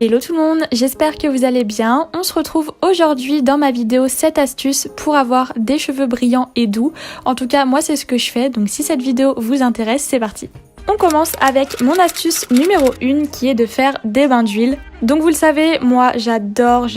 Hello tout le monde, j'espère que vous allez bien. On se retrouve aujourd'hui dans ma vidéo 7 astuces pour avoir des cheveux brillants et doux. En tout cas, moi c'est ce que je fais, donc si cette vidéo vous intéresse, c'est parti. On commence avec mon astuce numéro 1 qui est de faire des bains d'huile. Donc vous le savez, moi j'adore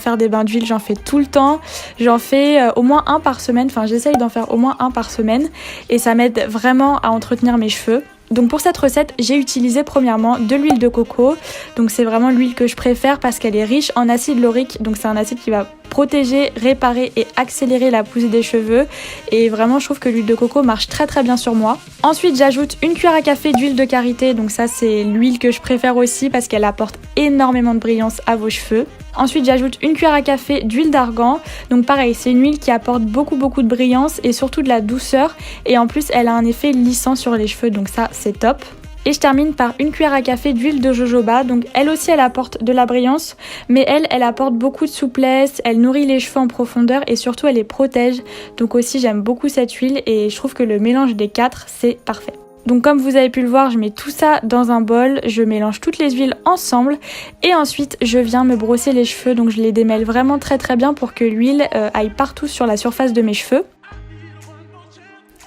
faire des bains d'huile, j'en fais tout le temps. J'en fais au moins un par semaine, enfin j'essaye d'en faire au moins un par semaine et ça m'aide vraiment à entretenir mes cheveux. Donc pour cette recette, j'ai utilisé premièrement de l'huile de coco. Donc c'est vraiment l'huile que je préfère parce qu'elle est riche en acide laurique. Donc c'est un acide qui va protéger, réparer et accélérer la pousse des cheveux. Et vraiment je trouve que l'huile de coco marche très bien sur moi. Ensuite j'ajoute une cuillère à café d'huile de karité. Donc ça c'est l'huile que je préfère aussi parce qu'elle apporte énormément de brillance à vos cheveux. Ensuite j'ajoute une cuillère à café d'huile d'argan. Donc pareil, c'est une huile qui apporte beaucoup de brillance et surtout de la douceur. Et en plus elle a un effet lissant sur les cheveux, donc ça c'est top. Et je termine par une cuillère à café d'huile de jojoba. Donc elle aussi elle apporte de la brillance, mais elle apporte beaucoup de souplesse, elle nourrit les cheveux en profondeur et surtout elle les protège. Donc aussi j'aime beaucoup cette huile et je trouve que le mélange des quatre c'est parfait. Donc comme vous avez pu le voir, je mets tout ça dans un bol, je mélange toutes les huiles ensemble et ensuite je viens me brosser les cheveux. Donc je les démêle vraiment très bien pour que l'huile aille partout sur la surface de mes cheveux.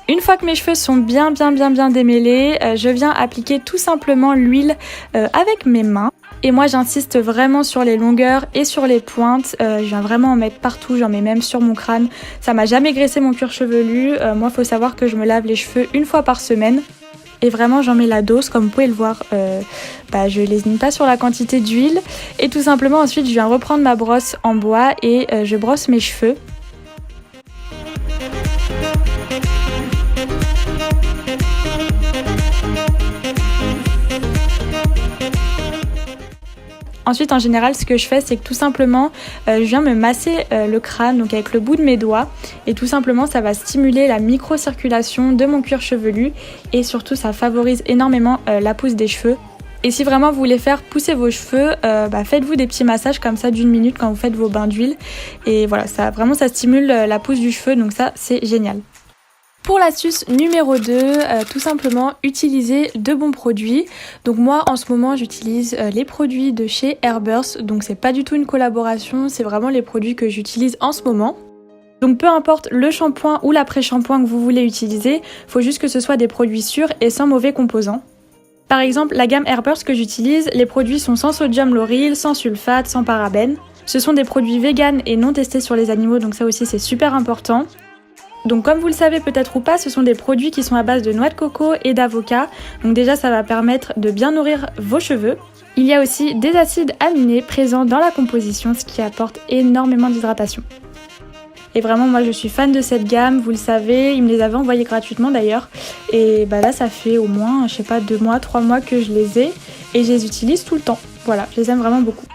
Une fois que mes cheveux sont bien démêlés, je viens appliquer tout simplement l'huile avec mes mains. Et moi j'insiste vraiment sur les longueurs et sur les pointes, je viens vraiment en mettre partout, j'en mets même sur mon crâne. Ça m'a jamais graissé mon cuir chevelu, moi faut savoir que je me lave les cheveux une fois par semaine. Et vraiment j'en mets la dose, comme vous pouvez le voir, je lésine pas sur la quantité d'huile. Et tout simplement ensuite je viens reprendre ma brosse en bois et je brosse mes cheveux. Ensuite en général ce que je fais c'est que tout simplement je viens me masser le crâne donc avec le bout de mes doigts et tout simplement ça va stimuler la microcirculation de mon cuir chevelu et surtout ça favorise énormément la pousse des cheveux. Et si vraiment vous voulez faire pousser vos cheveux, faites-vous des petits massages comme ça d'1 minute quand vous faites vos bains d'huile et voilà, ça stimule la pousse du cheveu donc ça c'est génial. Pour l'astuce numéro 2, tout simplement utiliser de bons produits. Donc moi en ce moment j'utilise les produits de chez Airburst, donc c'est pas du tout une collaboration, c'est vraiment les produits que j'utilise en ce moment. Donc peu importe le shampoing ou l'après-shampoing que vous voulez utiliser, faut juste que ce soit des produits sûrs et sans mauvais composants. Par exemple la gamme Airburst que j'utilise, les produits sont sans sodium lauryl, sans sulfate, sans parabènes. Ce sont des produits vegan et non testés sur les animaux, donc ça aussi c'est super important. Donc comme vous le savez peut-être ou pas, ce sont des produits qui sont à base de noix de coco et d'avocat. Donc déjà ça va permettre de bien nourrir vos cheveux. Il y a aussi des acides aminés présents dans la composition, ce qui apporte énormément d'hydratation. Et vraiment moi je suis fan de cette gamme, vous le savez, ils me les avaient envoyés gratuitement d'ailleurs. Et là ça fait au moins, 2 mois, 3 mois que je les ai et je les utilise tout le temps. Voilà, je les aime vraiment beaucoup.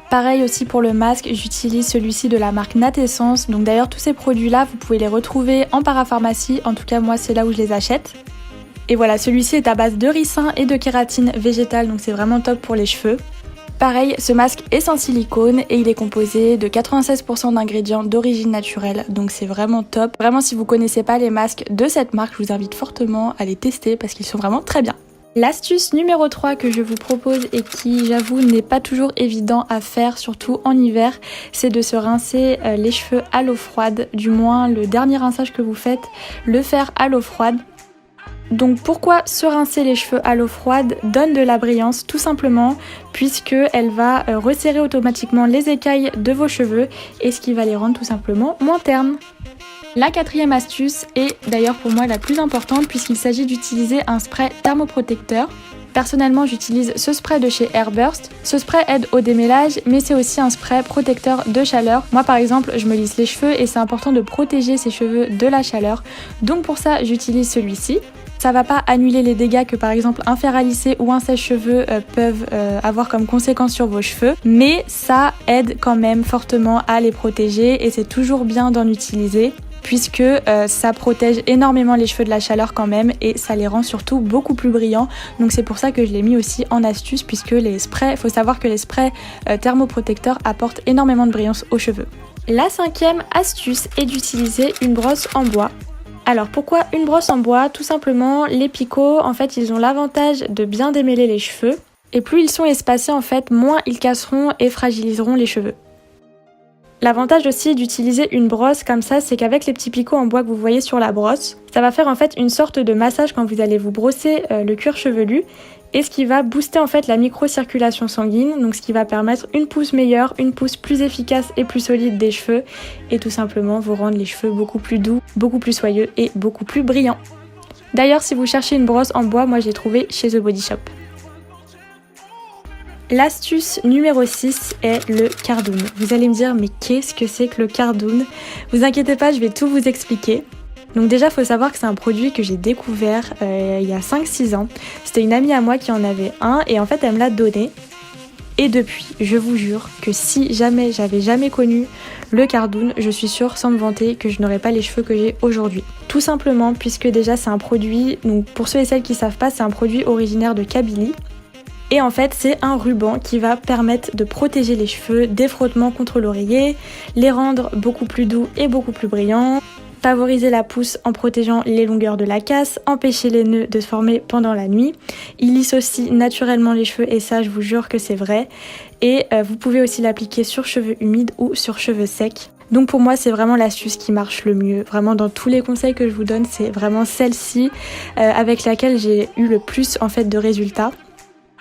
Pareil aussi pour le masque, j'utilise celui-ci de la marque Natessence. Donc d'ailleurs tous ces produits-là, vous pouvez les retrouver en parapharmacie. En tout cas moi c'est là où je les achète. Et voilà, celui-ci est à base de ricin et de kératine végétale, donc c'est vraiment top pour les cheveux. Pareil, ce masque est sans silicone et il est composé de 96% d'ingrédients d'origine naturelle, donc c'est vraiment top. Vraiment si vous connaissez pas les masques de cette marque, je vous invite fortement à les tester parce qu'ils sont vraiment très bien. L'astuce numéro 3 que je vous propose et qui j'avoue n'est pas toujours évident à faire, surtout en hiver, c'est de se rincer les cheveux à l'eau froide, du moins le dernier rinçage que vous faites, le faire à l'eau froide. Donc pourquoi se rincer les cheveux à l'eau froide donne de la brillance? Tout simplement puisque elle va resserrer automatiquement les écailles de vos cheveux et ce qui va les rendre tout simplement moins ternes. La 4e astuce est d'ailleurs pour moi la plus importante puisqu'il s'agit d'utiliser un spray thermoprotecteur. Personnellement j'utilise ce spray de chez Airburst. Ce spray aide au démêlage mais c'est aussi un spray protecteur de chaleur. Moi par exemple je me lisse les cheveux et c'est important de protéger ses cheveux de la chaleur. Donc pour ça j'utilise celui-ci. Ça va pas annuler les dégâts que par exemple un fer à lisser ou un sèche-cheveux peuvent avoir comme conséquence sur vos cheveux, mais ça aide quand même fortement à les protéger et c'est toujours bien d'en utiliser puisque ça protège énormément les cheveux de la chaleur quand même et ça les rend surtout beaucoup plus brillants. Donc c'est pour ça que je l'ai mis aussi en astuce puisque les sprays, faut savoir que les sprays thermoprotecteurs apportent énormément de brillance aux cheveux. La 5e astuce est d'utiliser une brosse en bois. Alors pourquoi une brosse en bois? Tout simplement les picots en fait ils ont l'avantage de bien démêler les cheveux Et plus ils sont espacés en fait, moins ils casseront et fragiliseront les cheveux. L'avantage aussi d'utiliser une brosse comme ça, c'est qu'avec les petits picots en bois que vous voyez sur la brosse, ça va faire en fait une sorte de massage quand vous allez vous brosser le cuir chevelu et ce qui va booster en fait la microcirculation sanguine, donc ce qui va permettre une pousse meilleure, une pousse plus efficace et plus solide des cheveux et tout simplement vous rendre les cheveux beaucoup plus doux, beaucoup plus soyeux et beaucoup plus brillants. D'ailleurs, si vous cherchez une brosse en bois, moi j'ai trouvé chez The Body Shop. L'astuce numéro 6 est le cardoon. Vous allez me dire, mais qu'est-ce que c'est que le cardoon? Vous inquiétez pas, je vais tout vous expliquer. Donc déjà, il faut savoir que c'est un produit que j'ai découvert il y a 5-6 ans. C'était une amie à moi qui en avait un et en fait, elle me l'a donné. Et depuis, je vous jure que si jamais j'avais jamais connu le cardoon, je suis sûre, sans me vanter, que je n'aurais pas les cheveux que j'ai aujourd'hui. Tout simplement puisque déjà c'est un produit, donc pour ceux et celles qui ne savent pas, c'est un produit originaire de Kabylie. Et en fait, c'est un ruban qui va permettre de protéger les cheveux des frottements contre l'oreiller, les rendre beaucoup plus doux et beaucoup plus brillants, favoriser la pousse en protégeant les longueurs de la casse, empêcher les nœuds de se former pendant la nuit. Il lisse aussi naturellement les cheveux et ça, je vous jure que c'est vrai. Et vous pouvez aussi l'appliquer sur cheveux humides ou sur cheveux secs. Donc pour moi, c'est vraiment l'astuce qui marche le mieux. Vraiment, dans tous les conseils que je vous donne, c'est vraiment celle-ci avec laquelle j'ai eu le plus en fait de résultats.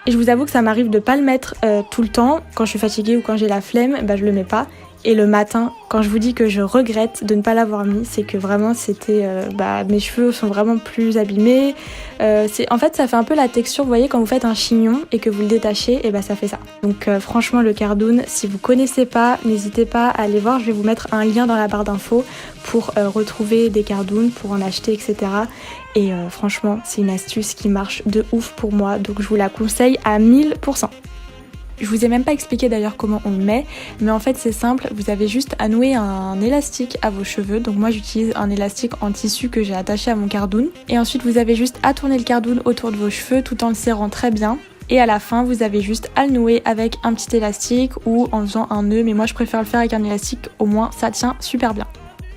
Et je vous avoue que ça m'arrive de pas le mettre tout le temps. Quand je suis fatiguée ou quand j'ai la flemme, je le mets pas. Et le matin, quand je vous dis que je regrette de ne pas l'avoir mis, c'est que vraiment c'était... mes cheveux sont vraiment plus abîmés. En fait, ça fait un peu la texture, vous voyez, quand vous faites un chignon et que vous le détachez, et ça fait ça. Donc franchement, le cardoon, si vous connaissez pas, n'hésitez pas à aller voir. Je vais vous mettre un lien dans la barre d'infos pour retrouver des cardoons, pour en acheter, etc. Et franchement, c'est une astuce qui marche de ouf pour moi, donc je vous la conseille à 1000%. Je vous ai même pas expliqué d'ailleurs comment on le met, mais en fait c'est simple, vous avez juste à nouer un élastique à vos cheveux. Donc moi j'utilise un élastique en tissu que j'ai attaché à mon cardoon. Et ensuite vous avez juste à tourner le cardoon autour de vos cheveux tout en le serrant très bien. Et à la fin vous avez juste à le nouer avec un petit élastique ou en faisant un nœud, mais moi je préfère le faire avec un élastique, au moins ça tient super bien.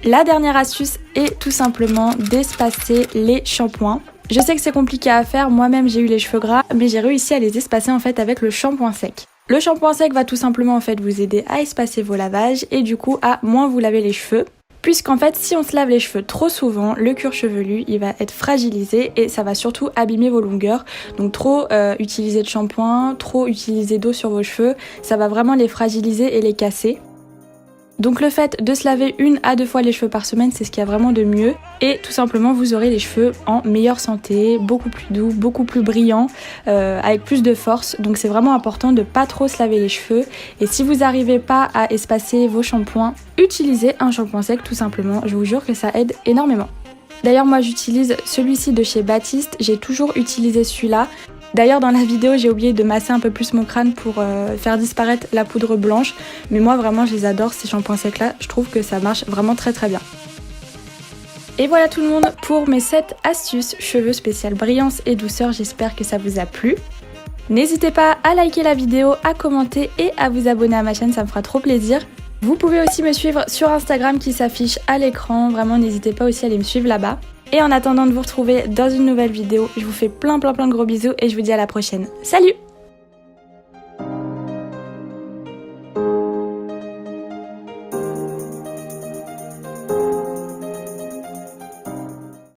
La dernière astuce est tout simplement d'espacer les shampoings. Je sais que c'est compliqué à faire, moi-même j'ai eu les cheveux gras, mais j'ai réussi à les espacer en fait avec le shampoing sec. Le shampoing sec va tout simplement en fait vous aider à espacer vos lavages et du coup à moins vous laver les cheveux. Puisqu'en fait si on se lave les cheveux trop souvent, le cuir chevelu il va être fragilisé et ça va surtout abîmer vos longueurs. Donc trop utiliser de shampoing, trop utiliser d'eau sur vos cheveux, ça va vraiment les fragiliser et les casser. Donc le fait de se laver 1 à 2 fois les cheveux par semaine, c'est ce qu'il y a vraiment de mieux. Et tout simplement, vous aurez les cheveux en meilleure santé, beaucoup plus doux, beaucoup plus brillants, avec plus de force. Donc c'est vraiment important de ne pas trop se laver les cheveux. Et si vous n'arrivez pas à espacer vos shampoings, utilisez un shampoing sec tout simplement. Je vous jure que ça aide énormément. D'ailleurs moi j'utilise celui-ci de chez Baptiste, j'ai toujours utilisé celui-là. D'ailleurs dans la vidéo j'ai oublié de masser un peu plus mon crâne pour faire disparaître la poudre blanche. Mais moi vraiment je les adore ces shampoings secs là, je trouve que ça marche vraiment très très bien. Et voilà tout le monde pour mes 7 astuces cheveux spéciales brillance et douceur, j'espère que ça vous a plu. N'hésitez pas à liker la vidéo, à commenter et à vous abonner à ma chaîne, ça me fera trop plaisir. Vous pouvez aussi me suivre sur Instagram qui s'affiche à l'écran, vraiment n'hésitez pas aussi à aller me suivre là-bas. Et en attendant de vous retrouver dans une nouvelle vidéo, je vous fais plein de gros bisous et je vous dis à la prochaine. Salut!